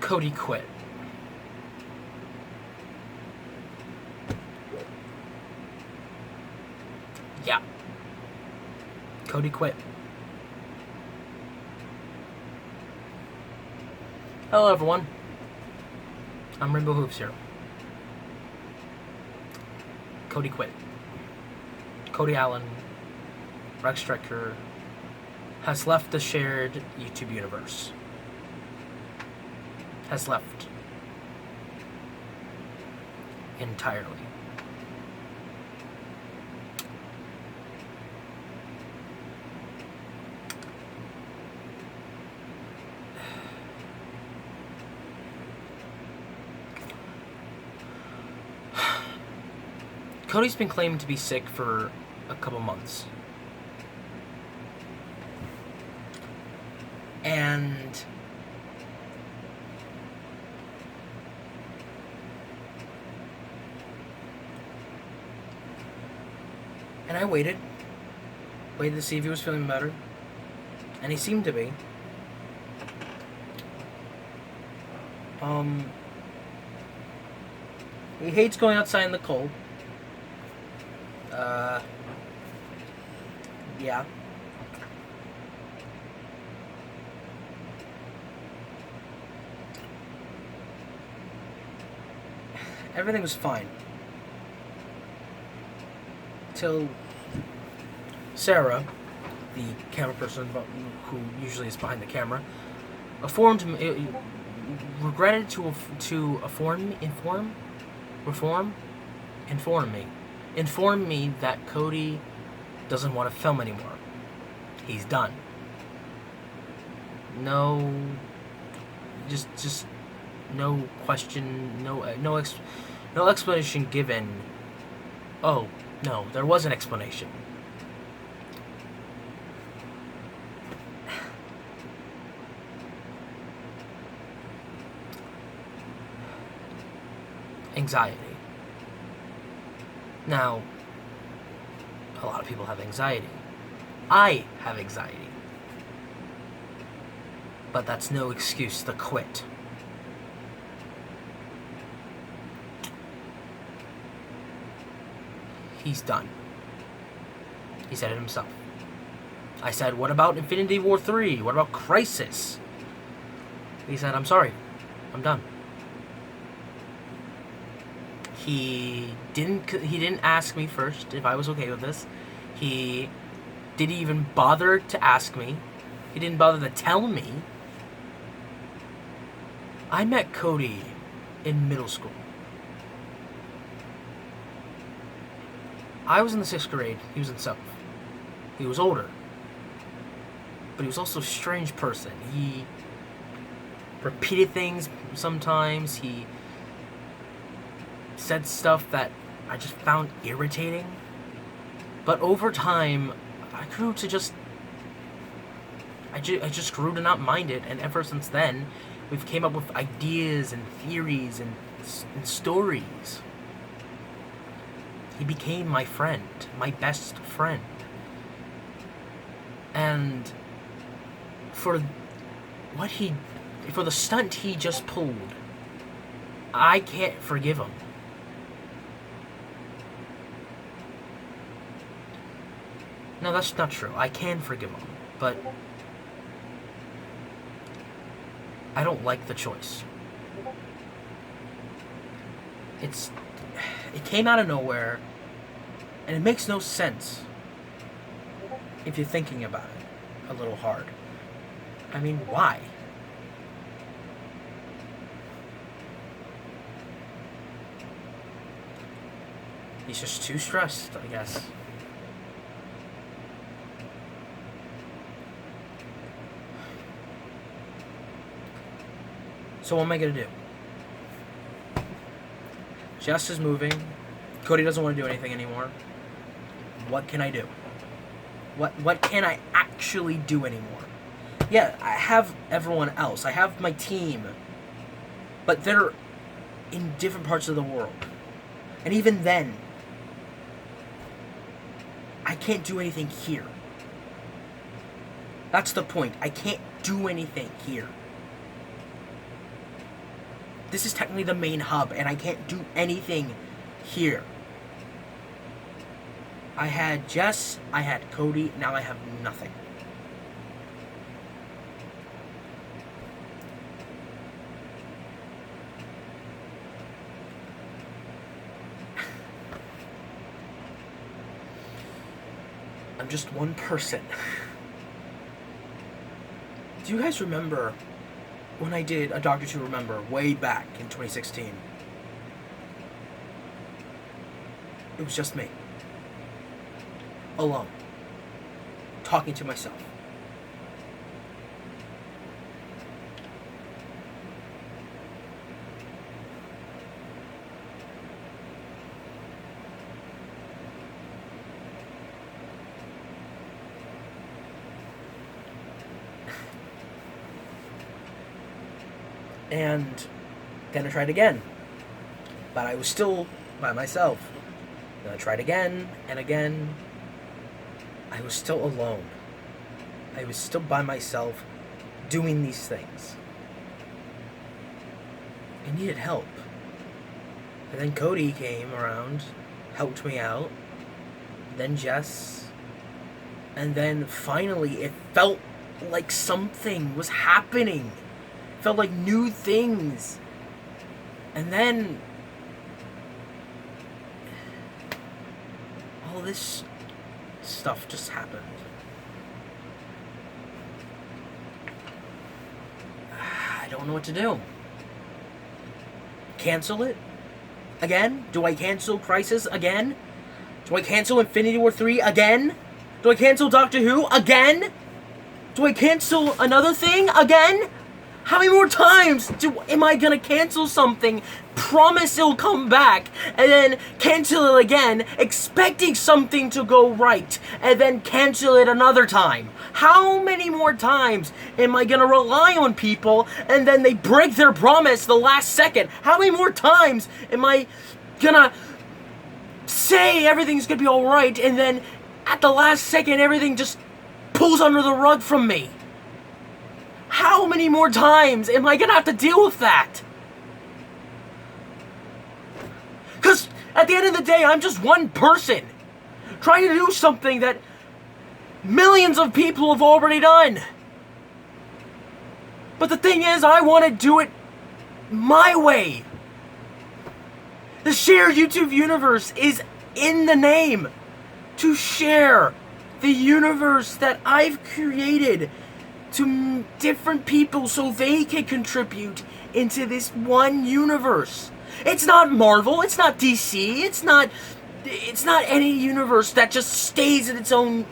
Cody Quit. Yeah. Cody Quit. Hello everyone. I'm Rainbow Hoops here. Cody Quit. Cody Allen, Rex Striker, has left the shared YouTube universe. Has left. Entirely. Cody's been claiming to be sick for a couple months. And I waited to see if he was feeling better, and he seemed to be. He hates going outside in the cold. Yeah. Everything was fine. Till Sarah, the camera person who usually is behind the camera, regretted to inform me that Cody doesn't want to film anymore. He's done. No, just no question, no explanation given. Oh, no, there was an explanation. Anxiety. Now, a lot of people have anxiety. I have anxiety. But that's no excuse to quit. He's done. He said it himself. I said, what about Infinity War 3? What about Crisis? He said, I'm sorry. I'm done. He didn't ask me first if I was okay with this. He didn't even bother to ask me. He didn't bother to tell me. I met Cody in middle school. I was in the 6th grade. He was in 7th. He was older. But he was also a strange person. He repeated things sometimes. He said stuff that I just found irritating. But over time, I grew to just... I just grew to not mind it, and ever since then, we've came up with ideas and theories and stories. He became my friend, my best friend. And for the stunt he just pulled, I can't forgive him. No, that's not true. I can forgive him, but I don't like the choice. It came out of nowhere, and it makes no sense if you're thinking about it a little hard. I mean, why? He's just too stressed, I guess. So what am I gonna do? Jess is moving. Cody doesn't want to do anything anymore. What can I do? What can I actually do anymore? Yeah, I have everyone else. I have my team. But they're in different parts of the world. And even then, I can't do anything here. That's the point. I can't do anything here. this is technically the main hub, and I can't do anything here. I had Jess, I had Cody, now I have nothing. I'm just one person. Do you guys remember when I did A Doctor to Remember way back in 2016? It was just me. Alone. Talking to myself. And then I tried again. But I was still by myself. Then I tried again and again. I was still alone. I was still by myself doing these things. I needed help. And then Cody came around, helped me out. Then Jess. And then finally it felt like something was happening. It felt like new things. And then all this stuff just happened. I don't know what to do. Cancel it? Again? Do I cancel Crisis again? Do I cancel Infinity War 3 again? Do I cancel Doctor Who again? Do I cancel another thing again? How many more times am I gonna cancel something, promise it'll come back, and then cancel it again, expecting something to go right, and then cancel it another time? How many more times am I gonna rely on people, and then they break their promise the last second? How many more times am I gonna say everything's gonna be alright, and then at the last second everything just pulls under the rug from me? How many more times am I gonna have to deal with that? Because at the end of the day, I'm just one person trying to do something that millions of people have already done. But the thing is, I want to do it my way. The shared YouTube universe is in the name. To share the universe that I've created to different people so they can contribute into this one universe. It's not Marvel, it's not DC, it's not any universe that just stays in its own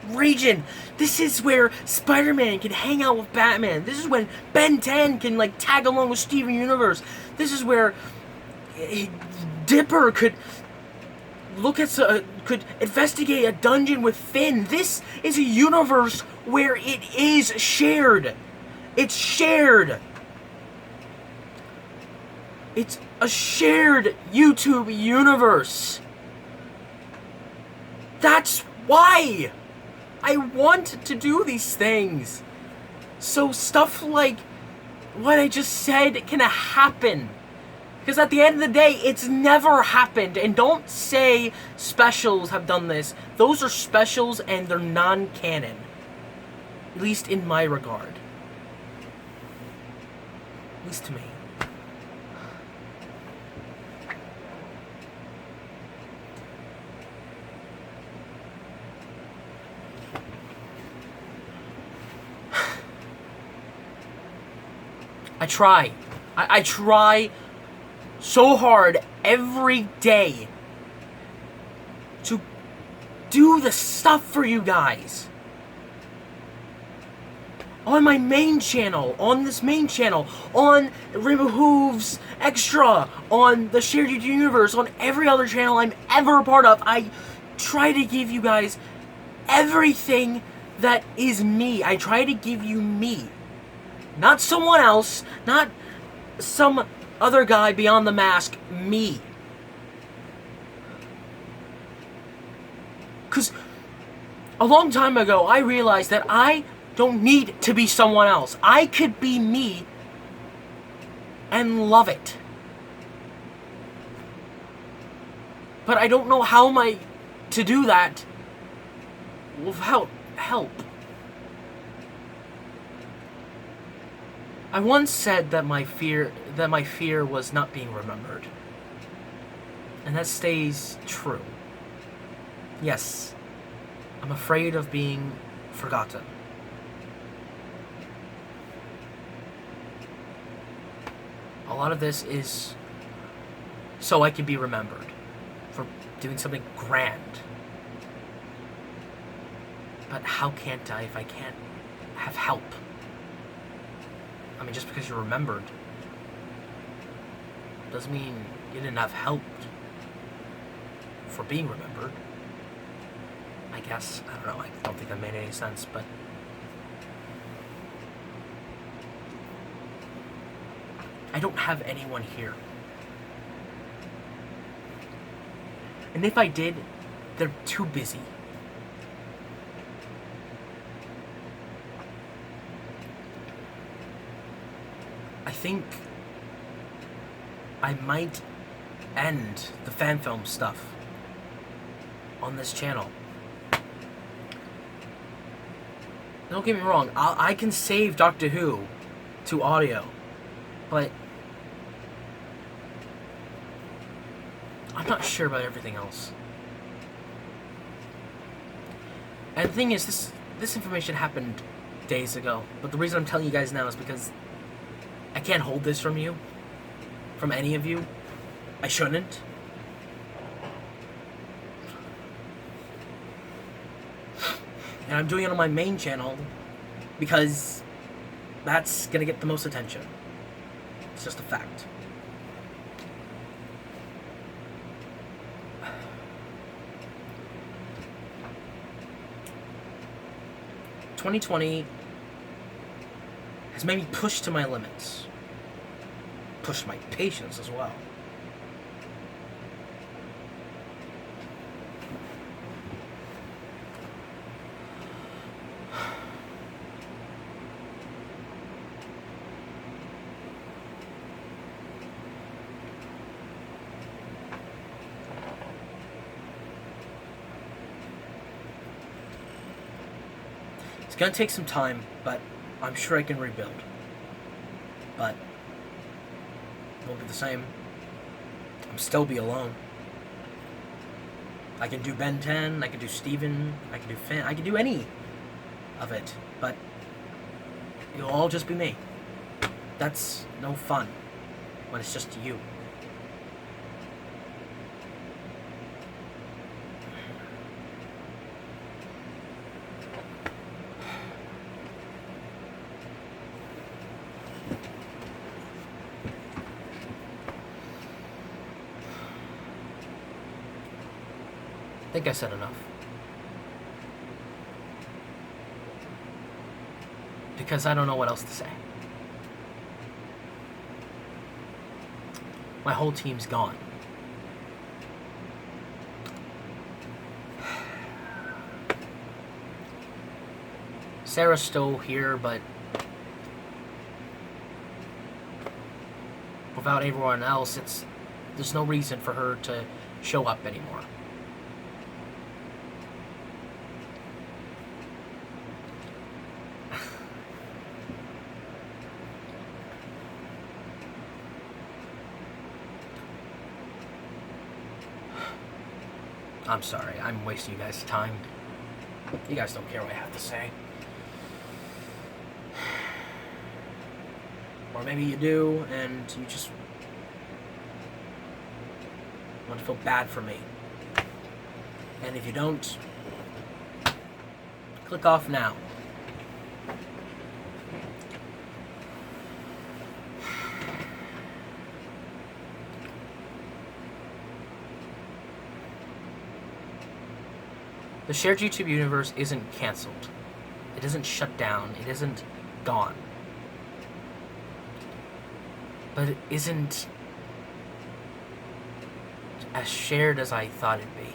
region. This is where Spider-Man can hang out with Batman. This is when Ben 10 can like tag along with Steven Universe. This is where Dipper could could investigate a dungeon with Finn. This is a universe where it is shared. It's shared. It's a shared YouTube universe. That's why I want to do these things. So stuff like what I just said can happen. Because at the end of the day, it's never happened. And don't say specials have done this. Those are specials and they're non-canon. At least in my regard. At least to me. I try. I try so hard every day to do the stuff for you guys. On my main channel, on this main channel, on Rainbow Hooves Extra, on the Shared YouTube Universe, on every other channel I'm ever a part of, I try to give you guys everything that is me. I try to give you me. Not someone else, not some other guy beyond the mask, me. Because a long time ago, I realized that I don't need to be someone else. I could be me and love it. But I don't know how am I to do that without help. I once said that my fear was not being remembered. And that stays true. Yes, I'm afraid of being forgotten. A lot of this is so I can be remembered for doing something grand. But how can't I if I can't have help? I mean, just because you're remembered doesn't mean you didn't have help for being remembered. I guess. I don't know. I don't think that made any sense, but I don't have anyone here. And if I did, they're too busy. I think I might end the fan film stuff on this channel. Don't get me wrong, I can save Doctor Who to audio, but I'm not sure about everything else. And the thing is, this information happened days ago, but the reason I'm telling you guys now is because I can't hold this from you, from any of you. I shouldn't. And I'm doing it on my main channel because that's gonna get the most attention. It's just a fact. "2020 has made me push to my limits. Pushed my patience as well. It's gonna take some time, but I'm sure I can rebuild. But it won't be the same. I'll still be alone. I can do Ben 10, I can do Steven, I can do Finn, I can do any of it, but it'll all just be me. That's no fun when it's just you. I think I said enough. Because I don't know what else to say. My whole team's gone. Sarah's still here, but without everyone else, there's no reason for her to show up anymore. I'm sorry, I'm wasting you guys' time. You guys don't care what I have to say. Or maybe you do, and you just want to feel bad for me. And if you don't, click off now. The shared YouTube universe isn't cancelled. It isn't shut down. It isn't gone. But it isn't as shared as I thought it'd be.